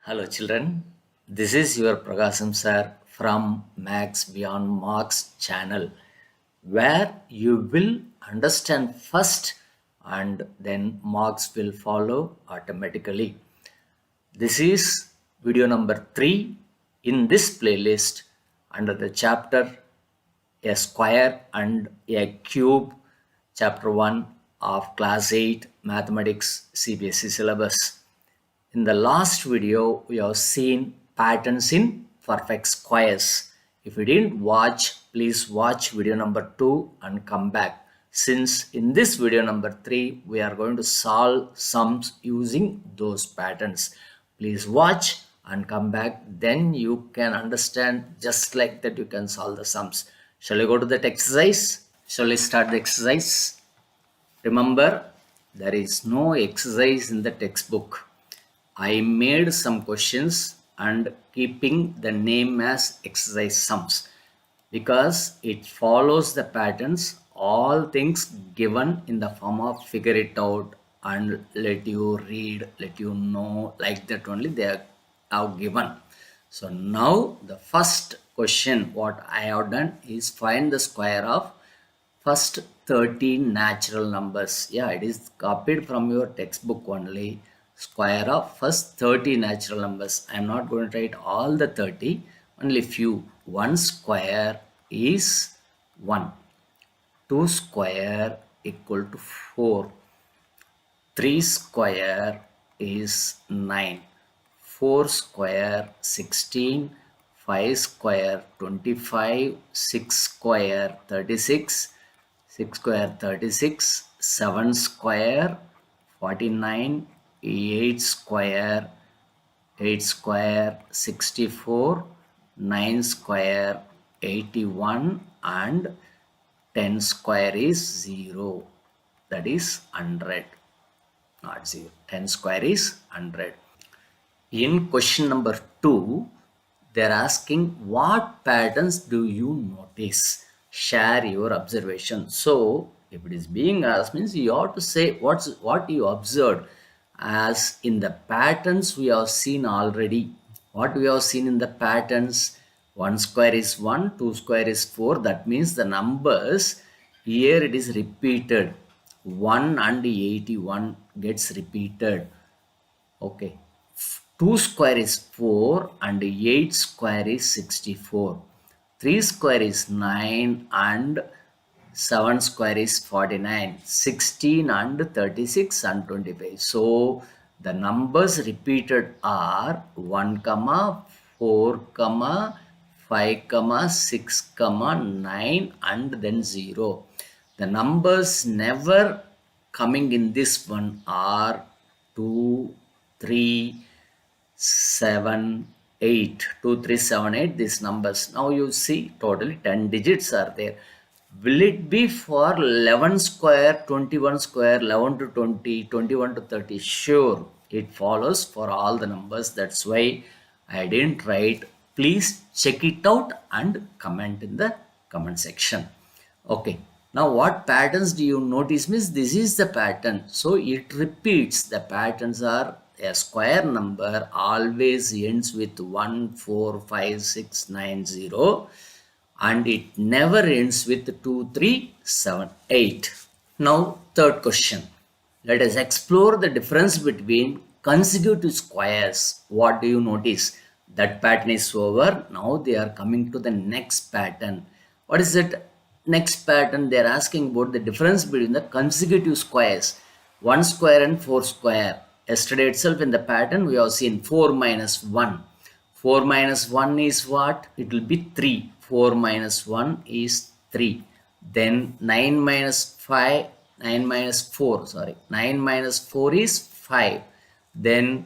Hello children, this is your Prakasam sir from Max Beyond Marks channel where you will understand first and then marks will follow automatically. This is video number 3 in this playlist under the chapter A Square and a Cube, chapter 1 of class 8 mathematics CBSE syllabus. In the last video, we have seen patterns in perfect squares. If you didn't watch, please watch video number 2 and come back. Since in this video number 3, we are going to solve sums using those patterns. Please watch and come back. Then you can understand just like that you can solve the sums. Shall we go to that exercise? Shall we start the exercise? Remember, there is no exercise in the textbook. I made some questions and keeping the name as exercise sums because it follows the patterns, all things given in the form of figure it out and let you read, let you know, like that only they have given. So now the first question what I have done is find the square of first 30 natural numbers. Yeah, it is copied from your textbook only. Square of first 30 natural numbers. I am not going to write all the 30, only few. 1 square is 1. 2 square equal to 4. 3 square is 9. 4 square 16. 5 square 25. 6 square 36. 6 square 36. 7 square 49. 8 square 64, 9 square 81 and 10 square is 0, that is 100, not 0, 10 square is 100. In question number 2, they are asking what patterns do you notice? Share your observation. So if it is being asked means you have to say what you observed. As in the patterns we have seen already. What we have seen in the patterns, 1 square is 1, 2 square is 4. That means the numbers here it is repeated. 1 and 81 gets repeated. Okay. 2 square is 4 and 8 square is 64. 3 square is 9 and 7 square is 49, 16 and 36 and 25. So the numbers repeated are 1, 4, 5, 6, 9 and then 0. The numbers never coming in this one are 2, 3, 7, 8. 2, 3, 7, 8. These numbers. Now you see totally 10 digits are there. Will it be for 11 square, 21 square, 11 to 20, 21 to 30? Sure, it follows for all the numbers. That's why I didn't write. Please check it out and comment in the comment section. Okay. Now what patterns do you notice? Means this is the pattern. So it repeats. The patterns are a square number always ends with 1, 4, 5, 6, 9, 0. And it never ends with 2, 3, 7, 8. Now, third question. Let us explore the difference between consecutive squares. What do you notice? That pattern is over. Now they are coming to the next pattern. What is that next pattern? They are asking about the difference between the consecutive squares. 1 square and 4 square. Yesterday itself in the pattern we have seen 4 minus 1. 4 minus 1 is what? It will be 3. 4 minus 1 is 3. Then 9 minus 4 is 5. Then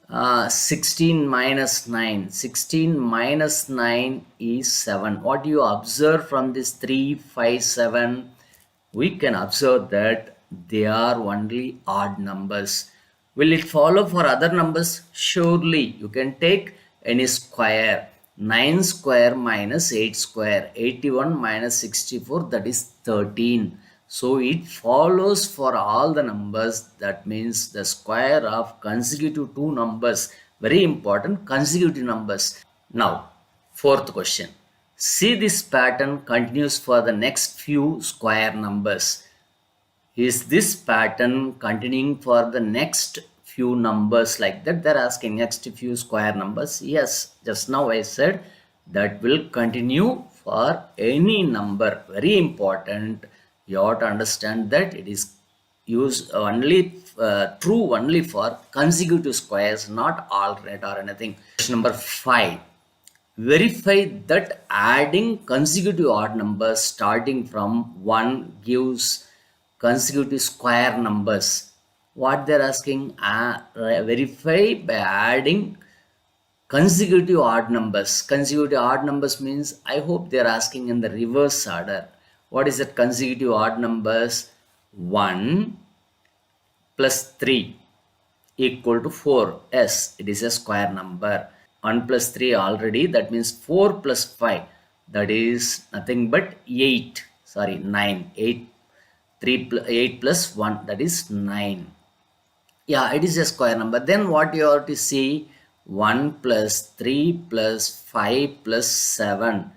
16 minus 9. 16 minus 9 is 7. What do you observe from this 3, 5, 7? We can observe that they are only odd numbers. Will it follow for other numbers? Surely you can take any square. 9 square minus 8 square, 81 minus 64, that is 13. So it follows for all the numbers. That means the square of consecutive two numbers very important, consecutive numbers. Now, fourth question. See, this pattern continues for the next few square numbers. Is this pattern continuing for the next few numbers like that? They're asking next few square numbers. Yes, just now I said that will continue for any number. Very important. You ought to understand that it is used only true only for consecutive squares, not alternate or anything. Question number 5. Verify that adding consecutive odd numbers starting from 1 gives consecutive square numbers. What they're asking, verify by adding consecutive odd numbers. Consecutive odd numbers means, I hope they're asking in the reverse order. What is that consecutive odd numbers? 1 plus 3 equal to 4. Yes, it is a square number. 1 plus 3 already, that means 4 plus 5, that is nothing but 8. Sorry, 9. 8, 8 plus 1, that is 9. Yeah, it is a square number. Then what you have to see, 1 plus 3 plus 5 plus 7.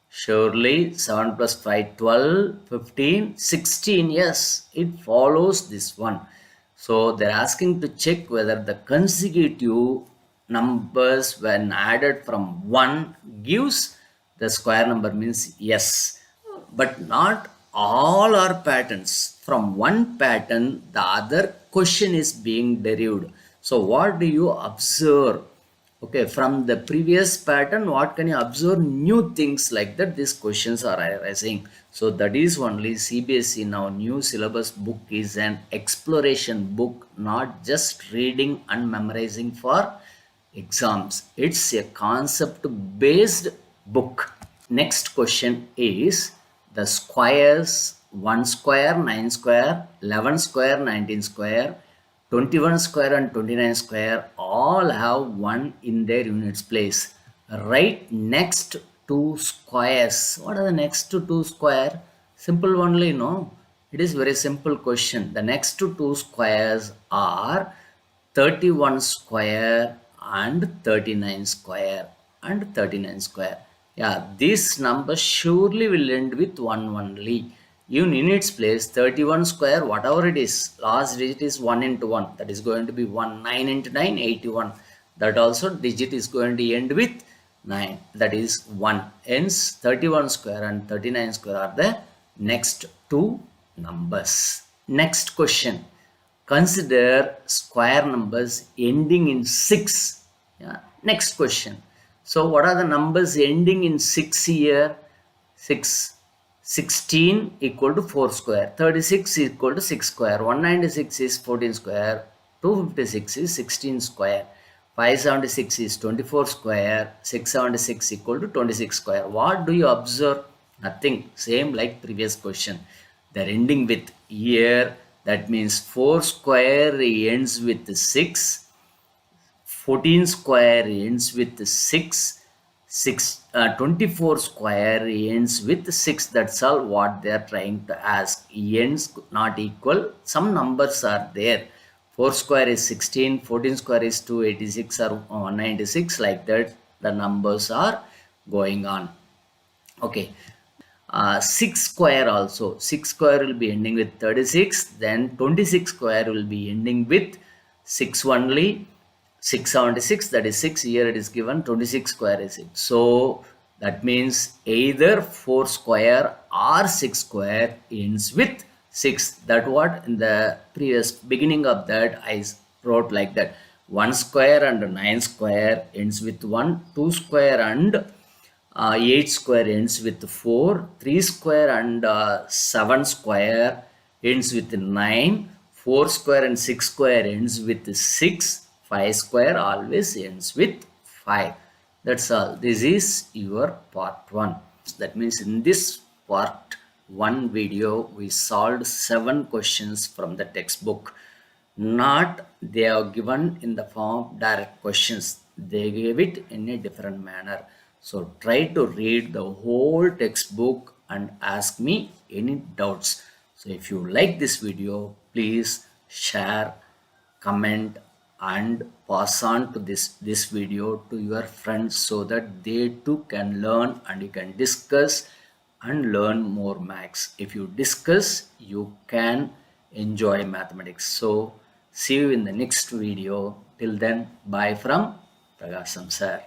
Surely 7 plus 5, 12, 15, 16. Yes, it follows this one. So they're asking to check whether the consecutive numbers when added from 1 gives the square number, means yes. But not all our patterns. From one pattern, the other question is being derived. So what do you observe? Okay, from the previous pattern, what can you observe? New things like that, these questions are arising. So that is only CBSE now new syllabus book is an exploration book, not just reading and memorizing for exams. It's a concept based book. Next question is the squares 1 square, 9 square, 11 square, 19 square, 21 square and 29 square all have 1 in their units place. Right next to squares. What are the next to 2 square? Simple only, no? It is very simple question. The next to 2 squares are 31 square and 39 square and 39 square. Yeah, this number surely will end with 1 only. In its place, 31 square, whatever it is, last digit is 1 into 1. That is going to be 1. 9 into 9, 81. That also digit is going to end with 9. That is 1. Hence, 31 square and 39 square are the next two numbers. Next question. Consider square numbers ending in 6. Yeah. Next question. So what are the numbers ending in 6 here? 6. 16 equal to 4 square. 36 equal to 6 square. 196 is 14 square. 256 is 16 square. 576 is 24 square. 676 equal to 26 square. What do you observe? Nothing. Same like previous question. They're ending with here. That means 4 square ends with 6. 14 square ends with 6. 24 square ends with 6. That's all what they are trying to ask. Ends not equal. Some numbers are there. 4 square is 16. 14 square is 286 or 196. Like that, the numbers are going on. Okay. 6 square also. 6 square will be ending with 36. Then 26 square will be ending with 6 only. 676, that is 6. Here it is given 26 square is 6. So that means either 4 square or 6 square ends with 6. That what in the previous beginning of that I wrote like that. 1 square and 9 square ends with 1. 2 square and 8 square ends with 4. 3 square and 7 square ends with 9. 4 square and 6 square ends with 6. 5 square always ends with 5. That's all. This is your part 1. That means in this part 1 video, we solved 7 questions from the textbook. Not they are given in the form of direct questions. They gave it in a different manner. So try to read the whole textbook and ask me any doubts. So if you like this video, please share, comment and pass on to this video to your friends so that they too can learn and you can discuss and learn more maths. If you discuss, you can enjoy mathematics. So see you in the next video. Till then, bye from Pragasam sir.